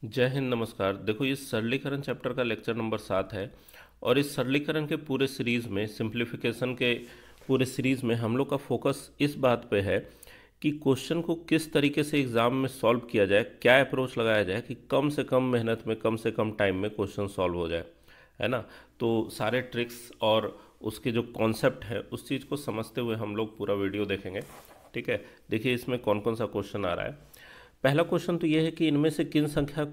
जय हिंद, नमस्कार। देखो, इस सरलीकरण चैप्टर का लेक्चर नंबर 7 है। और इस सरलीकरण के पूरे सीरीज़ में, सिंप्लीफिकेशन के पूरे सीरीज़ में हम लोग का फोकस इस बात पे है कि क्वेश्चन को किस तरीके से एग्ज़ाम में सॉल्व किया जाए, क्या अप्रोच लगाया जाए कि कम से कम मेहनत में, कम से कम टाइम में क्वेश्चन सॉल्व हो जाए, है ना। तो सारे ट्रिक्स और उसके जो कॉन्सेप्ट है उस चीज़ को समझते हुए हम लोग पूरा वीडियो देखेंगे। ठीक है, देखिए इसमें कौन कौन सा क्वेश्चन आ रहा है। पहला क्वेश्चन तो ये है कि इनमें से किन संख्या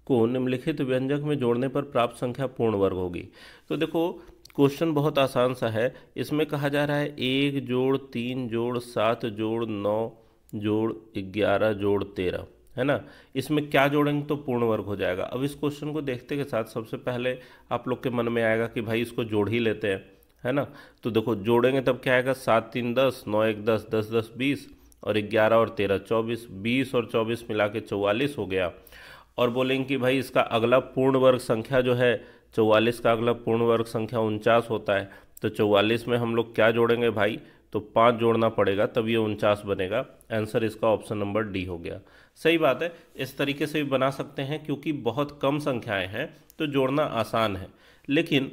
को निम्नलिखित व्यंजक में जोड़ने पर प्राप्त संख्या पूर्ण वर्ग होगी। तो देखो, क्वेश्चन बहुत आसान सा है। इसमें कहा जा रहा है 1 जोड़ 3 जोड़ 7 जोड़ 9 जोड़ 11 जोड़ 13, है ना। इसमें क्या जोड़ेंगे तो पूर्ण वर्ग हो जाएगा। अब इस क्वेश्चन को देखते के साथ सबसे पहले आप लोग के मन में आएगा कि भाई इसको जोड़ ही लेते हैं, है ना। तो देखो, जोड़ेंगे तब क्या आएगा, 7 3 10, 9 1 10, 10 10 20, और 11 और 13 24, 20 और 24 मिला के 44 हो गया। और बोलेंगे कि भाई इसका अगला पूर्ण वर्ग संख्या जो है, 44 का अगला पूर्ण वर्ग संख्या 49 होता है। तो 44 में हम लोग क्या जोड़ेंगे भाई, तो 5 जोड़ना पड़ेगा तब ये 49 बनेगा। आंसर इसका ऑप्शन नंबर डी हो गया। सही बात है, इस तरीके से भी बना सकते हैं क्योंकि बहुत कम संख्याएं हैं तो जोड़ना आसान है। लेकिन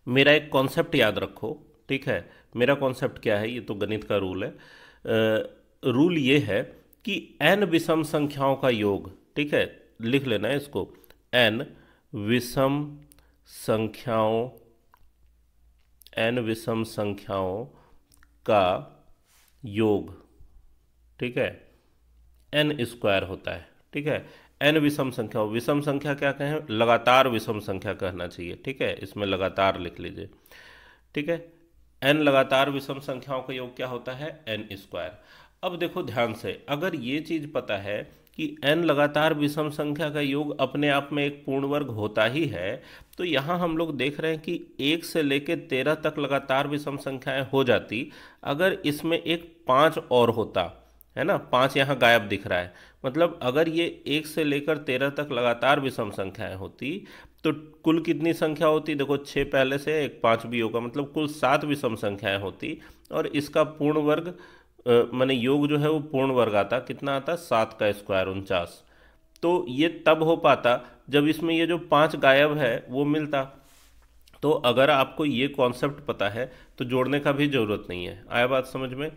मेरा एक कॉन्सेप्ट याद रखो, ठीक है। मेरा कॉन्सेप्ट क्या है, ये तो गणित का रूल है। रूल ये है कि n विषम संख्याओं का योग, ठीक है, लिख लेना है इसको, n विषम संख्याओं n विषम संख्याओं का योग, ठीक है, n स्क्वायर होता है। ठीक है, n विषम संख्या, विषम संख्या क्या कहें, लगातार विषम संख्या कहना चाहिए। ठीक है, इसमें लगातार लिख लीजिए। ठीक है, n लगातार विषम संख्याओं का योग क्या होता है, n स्क्वायर। अब देखो ध्यान से, अगर ये चीज पता है कि n लगातार विषम संख्या का योग अपने आप में एक पूर्ण वर्ग होता ही है, तो यहाँ हम लोग देख रहे हैं कि 1 से लेकर 13 तक लगातार विषम संख्याएं हो जाती अगर इसमें एक 5 और होता, है ना। 5 यहाँ गायब दिख रहा है, मतलब अगर ये 1 से लेकर 13 तक लगातार विषम संख्याएं होती तो कुल कितनी संख्या होती, देखो 6 पहले से, एक 5 भी होगा, मतलब कुल 7 विषम संख्याएं होती। और इसका पूर्ण वर्ग माने योग जो है वो पूर्ण वर्ग आता, कितना आता, 7 का स्क्वायर 49। तो ये तब हो पाता जब इसमें ये जो 5 गायब है वो मिलता। तो अगर आपको ये कॉन्सेप्ट पता है तो जोड़ने का भी जरूरत नहीं है। आया बात समझ में।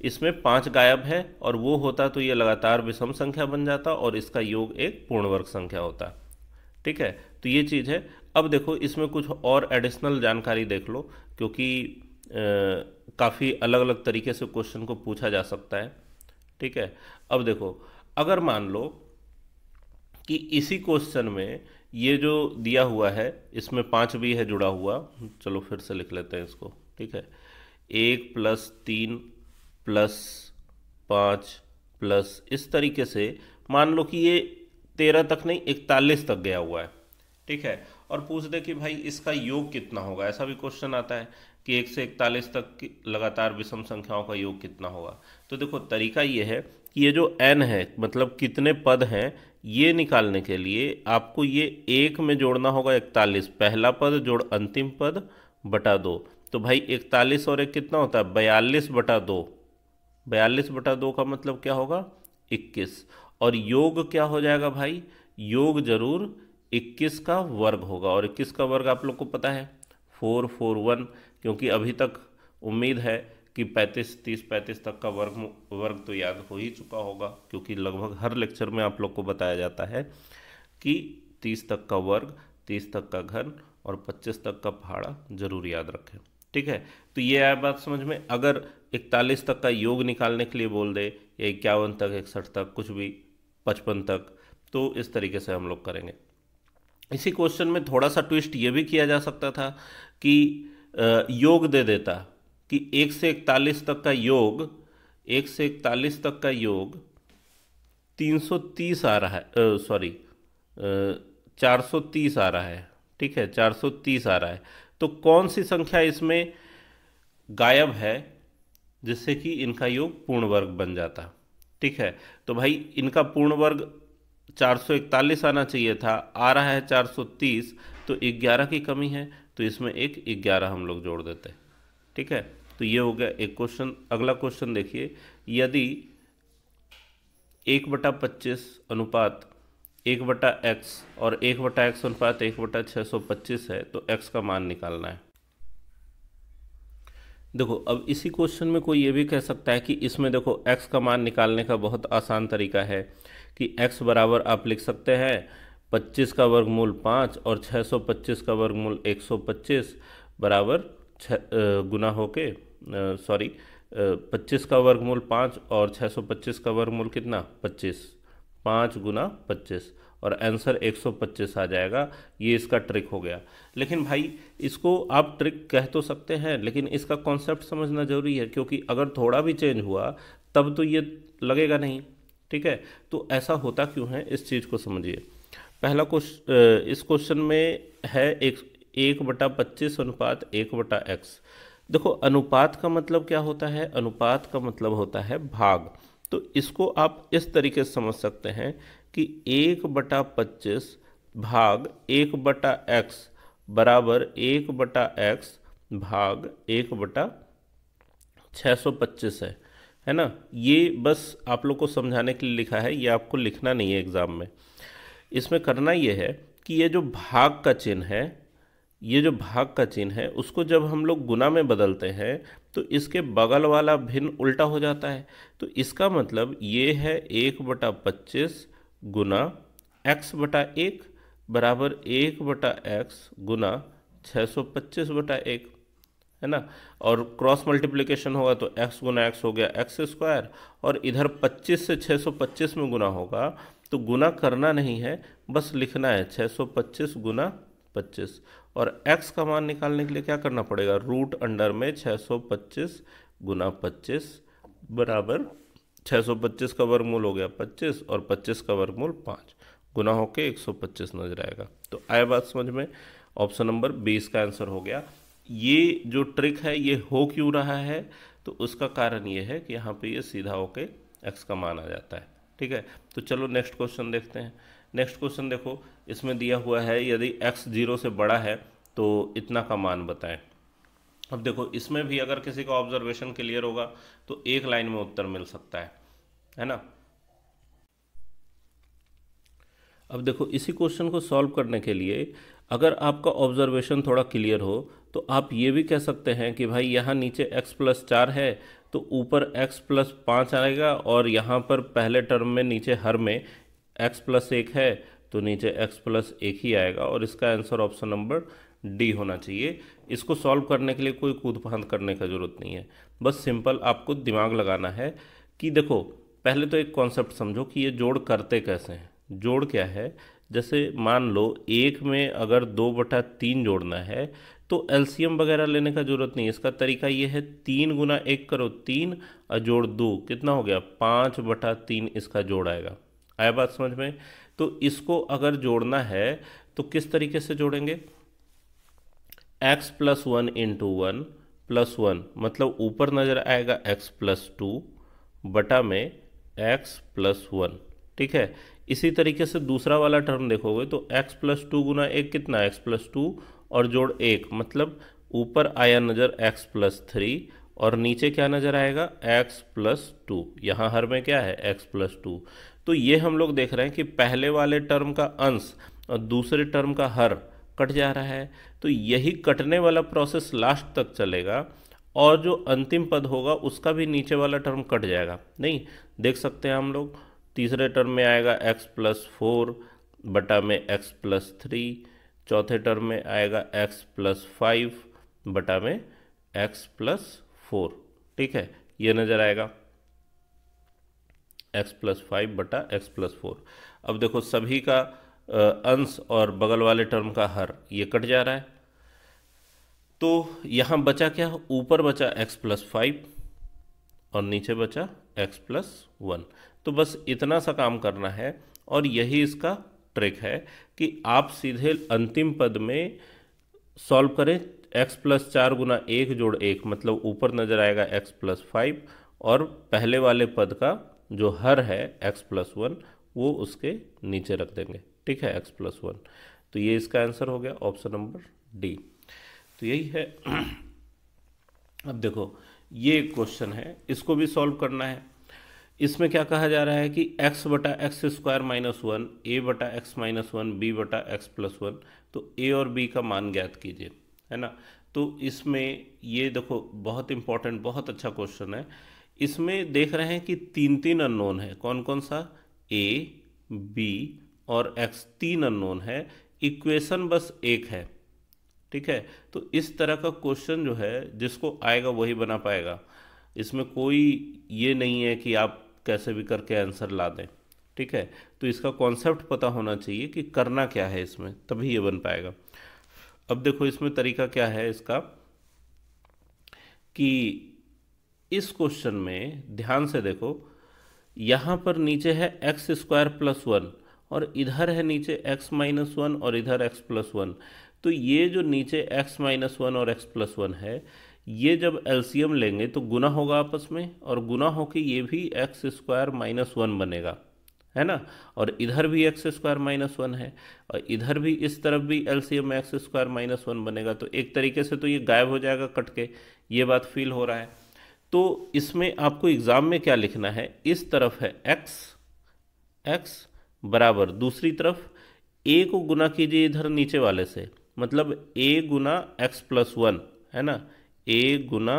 इसमें 5 गायब है और वो होता तो ये लगातार विषम संख्या बन जाता और इसका योग एक पूर्ण वर्ग संख्या होता। ठीक है, तो ये चीज़ है। अब देखो, इसमें कुछ और एडिशनल जानकारी देख लो, क्योंकि काफ़ी अलग अलग तरीके से क्वेश्चन को पूछा जा सकता है। ठीक है, अब देखो, अगर मान लो कि इसी क्वेश्चन में ये जो दिया हुआ है इसमें 5 भी है जुड़ा हुआ, चलो फिर से लिख लेते हैं इसको। ठीक है, 1 + 3 + 5 प्लस, इस तरीके से मान लो कि ये 13 तक नहीं, 41 तक गया हुआ है। ठीक है, और पूछ दे कि भाई इसका योग कितना होगा, ऐसा भी क्वेश्चन आता है कि 1 से 41 तक की लगातार विषम संख्याओं का योग कितना होगा। तो देखो, तरीका ये है कि ये जो n है, मतलब कितने पद हैं, ये निकालने के लिए आपको ये एक में जोड़ना होगा 41, पहला पद जोड़ अंतिम पद बटा 2। तो भाई 41 और एक कितना होता है, 42/2। 42/2 का मतलब क्या होगा, 21। और योग क्या हो जाएगा भाई, योग जरूर 21 का वर्ग होगा। और 21 का वर्ग आप लोग को पता है 441, क्योंकि अभी तक उम्मीद है कि 35 30 35 तक का वर्ग वर्ग तो याद हो ही चुका होगा, क्योंकि लगभग हर लेक्चर में आप लोग को बताया जाता है कि 30 तक का वर्ग, 30 तक का घन और 25 तक का पहाड़ा जरूर याद रखें। ठीक है, तो ये आया बात समझ में। अगर 41 तक का योग निकालने के लिए बोल दे, या 51 तक, 61 तक, कुछ भी, 55 तक, तो इस तरीके से हम लोग करेंगे। इसी क्वेश्चन में थोड़ा सा ट्विस्ट ये भी किया जा सकता था कि योग दे देता कि 1 से 41 तक का योग, 1 से 41 तक का योग 330 आ रहा है, सॉरी, 430 आ रहा है। ठीक है, 430 आ रहा है। तो कौन सी संख्या इसमें गायब है जिससे कि इनका योग पूर्ण वर्ग बन जाता। ठीक है, तो भाई इनका पूर्ण वर्ग 441 आना चाहिए था, आ रहा है 430, तो 11 की कमी है, तो इसमें एक 11 हम लोग जोड़ देते हैं। ठीक है, तो ये हो गया एक क्वेश्चन। अगला क्वेश्चन देखिए, यदि 1/25 अनुपात 1/x और 1/x अनुपात 1/625 है, तो x का मान निकालना है। देखो अब इसी क्वेश्चन में कोई ये भी कह सकता है कि इसमें देखो x का मान निकालने का बहुत आसान तरीका है कि x बराबर आप लिख सकते हैं 25 का वर्गमूल 5 और 625 का वर्गमूल 125 बराबर गुना होके 25 का वर्गमूल 5 और 625 का वर्गमूल कितना 25, 5 गुना 25 और आंसर 125 आ जाएगा। ये इसका ट्रिक हो गया। लेकिन भाई इसको आप ट्रिक कह तो सकते हैं, लेकिन इसका कॉन्सेप्ट समझना जरूरी है, क्योंकि अगर थोड़ा भी चेंज हुआ तब तो ये लगेगा नहीं। ठीक है, तो ऐसा होता क्यों है इस चीज़ को समझिए। पहला क्वेश्चन इस क्वेश्चन में है 1/25 अनुपात 1/x। देखो अनुपात का मतलब क्या होता है, अनुपात का मतलब होता है भाग। तो इसको आप इस तरीके से समझ सकते हैं कि 1/25 भाग 1/x बराबर 1/x भाग 1/625 है ना। ये बस आप लोग को समझाने के लिए लिखा है, ये आपको लिखना नहीं है एग्ज़ाम में। इसमें करना ये है कि ये जो भाग का चिन्ह है, ये जो भाग का चिन्ह है उसको जब हम लोग गुना में बदलते हैं तो इसके बगल वाला भिन्न उल्टा हो जाता है। तो इसका मतलब ये है 1/25 गुना x/1 बराबर 1/x गुना 625/1 है ना। और क्रॉस मल्टीप्लिकेशन होगा तो x गुना x हो गया x², और इधर 25 से 625 में गुना होगा तो गुना करना नहीं है, बस लिखना है 625 गुना 25। और x का मान निकालने के लिए क्या करना पड़ेगा, रूट अंडर में 625 गुना 25 बराबर 625 का वर्गमूल हो गया 25 और 25 का वर्गमूल 5 गुना होके 125 नजर आएगा। तो आया बात समझ में। ऑप्शन नंबर 20 का आंसर हो गया। ये जो ट्रिक है ये हो क्यों रहा है, तो उसका कारण ये है कि यहाँ पे ये सीधा होके x का मान आ जाता है। ठीक है, तो चलो नेक्स्ट क्वेश्चन देखते हैं। नेक्स्ट क्वेश्चन देखो, इसमें दिया हुआ है यदि x 0 से बड़ा है तो इतना का मान बताएं। अब देखो इसमें भी अगर किसी का ऑब्जर्वेशन क्लियर होगा तो एक लाइन में उत्तर मिल सकता है ना। अब देखो इसी क्वेश्चन को सॉल्व करने के लिए अगर आपका ऑब्जर्वेशन थोड़ा क्लियर हो तो आप ये भी कह सकते हैं कि भाई यहाँ नीचे x+4 है तो ऊपर x+5 आएगा, और यहाँ पर पहले टर्म में नीचे हर में x+1 है तो नीचे x+1 ही आएगा, और इसका आंसर ऑप्शन नंबर डी होना चाहिए। इसको सॉल्व करने के लिए कोई कूद फांद करने का ज़रूरत नहीं है, बस सिंपल आपको दिमाग लगाना है कि देखो पहले तो एक कॉन्सेप्ट समझो कि ये जोड़ करते कैसे हैं। जोड़ क्या है, जैसे मान लो एक में अगर 2/3 जोड़ना है तो एलसीएम वगैरह लेने का जरूरत नहीं है। इसका तरीका ये है 3 गुना 1 करो 3 और जोड़ 2 कितना हो गया 5/3 इसका जोड़ आएगा। आया बात समझ में। तो इसको अगर जोड़ना है तो किस तरीके से जोड़ेंगे, x+1 इंटू 1+1 मतलब ऊपर नजर आएगा x+2 बटा में x+1। ठीक है, इसी तरीके से दूसरा वाला टर्म देखोगे तो x+2 गुना 1 कितना x+2 और जोड़ 1 मतलब ऊपर आया नज़र x+3 और नीचे क्या नज़र आएगा x+2। यहाँ हर में क्या है x+2। तो ये हम लोग देख रहे हैं कि पहले वाले टर्म का अंश और दूसरे टर्म का हर कट जा रहा है, तो यही कटने वाला प्रोसेस लास्ट तक चलेगा और जो अंतिम पद होगा उसका भी नीचे वाला टर्म कट जाएगा। नहीं देख सकते हैं हम लोग, तीसरे टर्म में आएगा x+4 बटा में x+3, चौथे टर्म में आएगा x+5 बटा में x+4। ठीक है, ये नज़र आएगा x+5 बटा x+4। अब देखो सभी का अंश और बगल वाले टर्म का हर ये कट जा रहा है, तो यहाँ बचा क्या, ऊपर बचा x+5 और नीचे बचा x+1। तो बस इतना सा काम करना है और यही इसका ट्रिक है कि आप सीधे अंतिम पद में सॉल्व करें। x+4 गुना 1 जोड़ 1 मतलब ऊपर नज़र आएगा x+5 और पहले वाले पद का जो हर है x+1 वो उसके नीचे रख देंगे। ठीक है, x+1। तो ये इसका आंसर हो गया ऑप्शन नंबर डी। तो यही है। अब देखो ये एक क्वेश्चन है, इसको भी सॉल्व करना है। इसमें क्या कहा जा रहा है कि x बटा एक्स स्क्वायर माइनस वन, ए बटा एक्स माइनस वन, बी बटा एक्स प्लस वन, तो ए और बी का मान ज्ञात कीजिए, है ना। तो इसमें ये देखो बहुत इंपॉर्टेंट, बहुत अच्छा क्वेश्चन है। इसमें देख रहे हैं कि तीन तीन अननोन है, कौन कौन सा, ए, बी और एक्स, तीन अननोन है, इक्वेशन बस एक है, ठीक है। तो इस तरह का क्वेश्चन जो है जिसको आएगा वही बना पाएगा, इसमें कोई ये नहीं है कि आप कैसे भी करके आंसर ला दें, ठीक है। तो इसका कॉन्सेप्ट पता होना चाहिए कि करना क्या है इसमें, तभी ये बन पाएगा। अब देखो इसमें तरीका क्या है इसका, कि इस क्वेश्चन में ध्यान से देखो, यहाँ पर नीचे है एक्स स्क्वायर प्लस वन और इधर है नीचे एक्स माइनस वन और इधर एक्स प्लस वन। तो ये जो नीचे एक्स माइनस वन और एक्स प्लस वन है, ये जब एलसीएम लेंगे तो गुना होगा आपस में, और गुना होके ये भी एक्स स्क्वायर माइनस वन बनेगा, है ना। और इधर भी एक्स स्क्वायर माइनस वन है, और इधर भी इस तरफ भी LCM x square minus one बनेगा। तो एक तरीके से तो ये गायब हो जाएगा कट के, ये बात फील हो रहा है। तो इसमें आपको एग्जाम में क्या लिखना है, इस तरफ है एक्स, एक्स बराबर दूसरी तरफ ए को गुना कीजिए इधर नीचे वाले से, मतलब ए गुना एक्स प्लस वन, है ना, ए गुना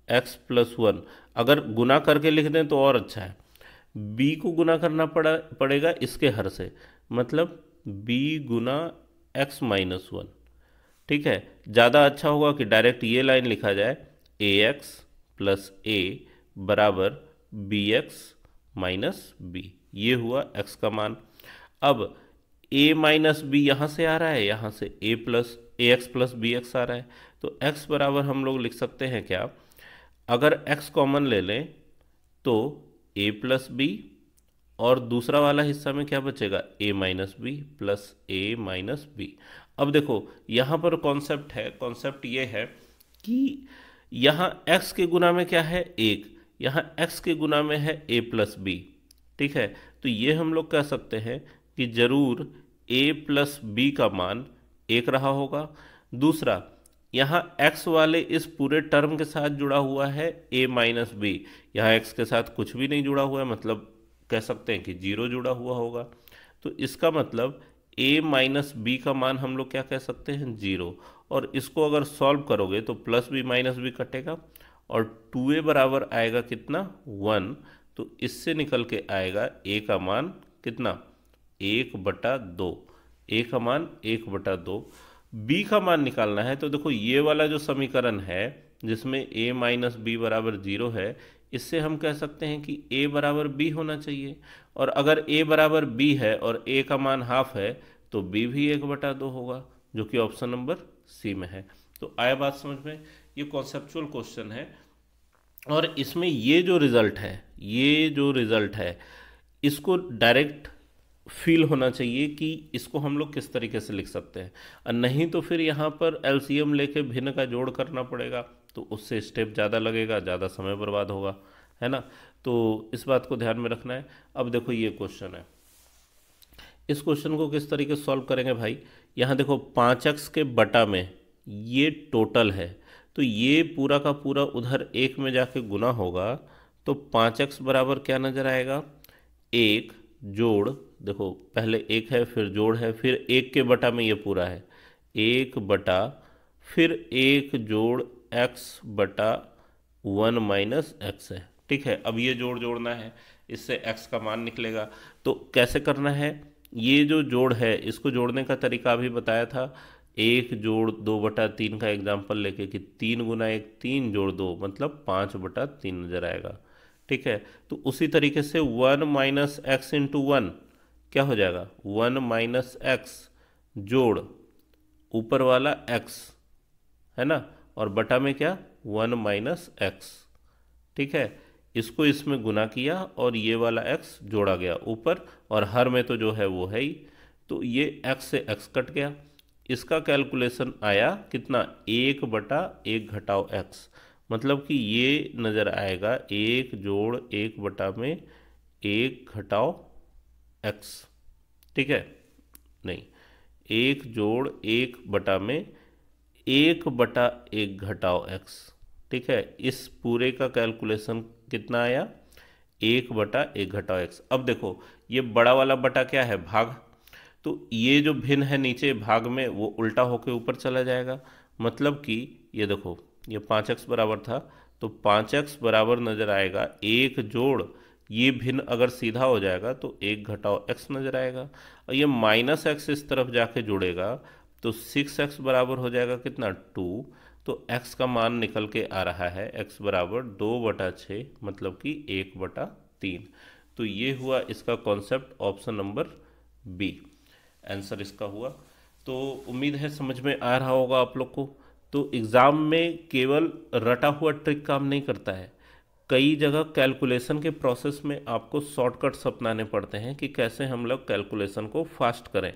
एक्स प्लस वन। अगर गुना करके लिख दें तो और अच्छा है। बी को गुना करना पड़ेगा इसके हर से, मतलब बी गुना एक्स माइनस वन, ठीक है। ज़्यादा अच्छा होगा कि डायरेक्ट ये लाइन लिखा जाए, ए एक्स प्लस ए बराबर बी एक्स माइनस बी, ये हुआ एक्स का मान। अब ए माइनस बी यहाँ से आ रहा है, यहाँ से ए एक्स प्लस बी एक्स आ रहा है, तो एक्स बराबर हम लोग लिख सकते हैं क्या, अगर एक्स कॉमन ले लें तो ए प्लस बी, और दूसरा वाला हिस्सा में क्या बचेगा, ए माइनस बी प्लस ए माइनस बी। अब देखो यहाँ पर कॉन्सेप्ट है, कॉन्सेप्ट ये है कि यहाँ x के गुना में क्या है, एक, यहाँ x के गुना में है a प्लस बी, ठीक है। तो ये हम लोग कह सकते हैं कि जरूर a प्लस बी का मान एक रहा होगा। दूसरा, यहाँ x वाले इस पूरे टर्म के साथ जुड़ा हुआ है a माइनस बी, यहाँ x के साथ कुछ भी नहीं जुड़ा हुआ है, मतलब कह सकते हैं कि जीरो जुड़ा हुआ होगा। तो इसका मतलब a माइनस बी का मान हम लोग क्या कह सकते हैं, जीरो। और इसको अगर सॉल्व करोगे तो प्लस बी माइनस बी कटेगा, और 2a बराबर आएगा कितना, 1। तो इससे निकल के आएगा a का मान कितना, 1/2, a का मान 1/2। b का मान निकालना है, तो देखो ये वाला जो समीकरण है जिसमें a माइनस बी बराबर जीरो है, इससे हम कह सकते हैं कि a बराबर b होना चाहिए। और अगर a बराबर b है और a का मान हाफ है तो b भी 1/2 होगा, जो कि ऑप्शन नंबर सी में है। तो आया बात समझ में, ये कॉन्सेप्चुअल क्वेश्चन है। और इसमें ये जो रिजल्ट है, ये जो रिजल्ट है, इसको डायरेक्ट फील होना चाहिए कि इसको हम लोग किस तरीके से लिख सकते हैं, और नहीं तो फिर यहाँ पर एलसीएम लेके भिन्न का जोड़ करना पड़ेगा, तो उससे स्टेप ज़्यादा लगेगा, ज़्यादा समय बर्बाद होगा, है ना। तो इस बात को ध्यान में रखना है। अब देखो ये क्वेश्चन है, इस क्वेश्चन को किस तरीके से सॉल्व करेंगे भाई, यहाँ देखो 5x के बटा में ये टोटल है, तो ये पूरा का पूरा उधर एक में जाके गुना होगा, तो 5x बराबर क्या नज़र आएगा, एक जोड़, देखो पहले एक है फिर जोड़ है, फिर एक के बटा में ये पूरा है, एक बटा फिर एक जोड़ x बटा 1 माइनस एक्स है, ठीक है। अब ये जोड़ जोड़ना है, इससे x का मान निकलेगा। तो कैसे करना है, ये जो जोड़ है इसको जोड़ने का तरीका अभी बताया था, एक जोड़ 2/3 का एग्जाम्पल लेके कि 3 गुना 1 3 जोड़ 2 मतलब 5/3 नजर आएगा, ठीक है। तो उसी तरीके से 1 माइनस एक्स इंटू 1 क्या हो जाएगा, 1 माइनस एक्स जोड़ ऊपर वाला x, है ना, और बटा में क्या, 1 माइनस एक्स, ठीक है। इसको इसमें गुना किया और ये वाला x जोड़ा गया ऊपर, और हर में तो जो है वो है ही, तो ये x से x कट गया। इसका कैलकुलेशन आया कितना, 1/1 घटाओ x, मतलब कि ये नज़र आएगा 1 जोड़ 1 बटा में 1 घटाओ x, ठीक है, नहीं 1 जोड़ 1 बटा में 1/1 घटाओ x, ठीक है। इस पूरे का कैलकुलेशन कितना आया, 1/1 घटाओ x। अब देखो ये बड़ा वाला बटा क्या है, भाग, तो ये जो भिन्न है नीचे भाग में वो उल्टा होके ऊपर चला जाएगा। मतलब कि ये देखो ये 5x बराबर था, तो 5x बराबर नजर आएगा एक जोड़, ये भिन्न अगर सीधा हो जाएगा तो 1 घटाओ x नजर आएगा। और ये -x इस तरफ जाके जुड़ेगा तो 6x बराबर हो जाएगा कितना, 2। तो x का मान निकल के आ रहा है x बराबर 2/6, मतलब कि 1/3। तो ये हुआ इसका concept, option number B answer इसका हुआ। तो उम्मीद है समझ में आ रहा होगा आप लोग को। तो एग्ज़ाम में केवल रटा हुआ ट्रिक काम नहीं करता है, कई जगह कैलकुलेशन के प्रोसेस में आपको शॉर्टकट्स अपनाने पड़ते हैं कि कैसे हम लोग कैलकुलेशन को फास्ट करें।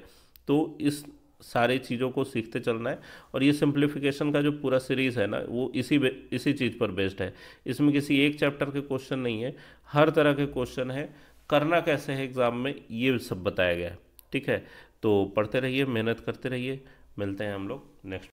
तो इस सारी चीज़ों को सीखते चलना है। और ये सिंप्लीफिकेशन का जो पूरा सीरीज़ है ना, वो इसी चीज़ पर बेस्ड है। इसमें किसी एक चैप्टर के क्वेश्चन नहीं है, हर तरह के क्वेश्चन है। करना कैसे है एग्ज़ाम में ये सब बताया गया है। ठीक है, तो पढ़ते रहिए, मेहनत करते रहिए। मिलते हैं हम लोग नेक्स्ट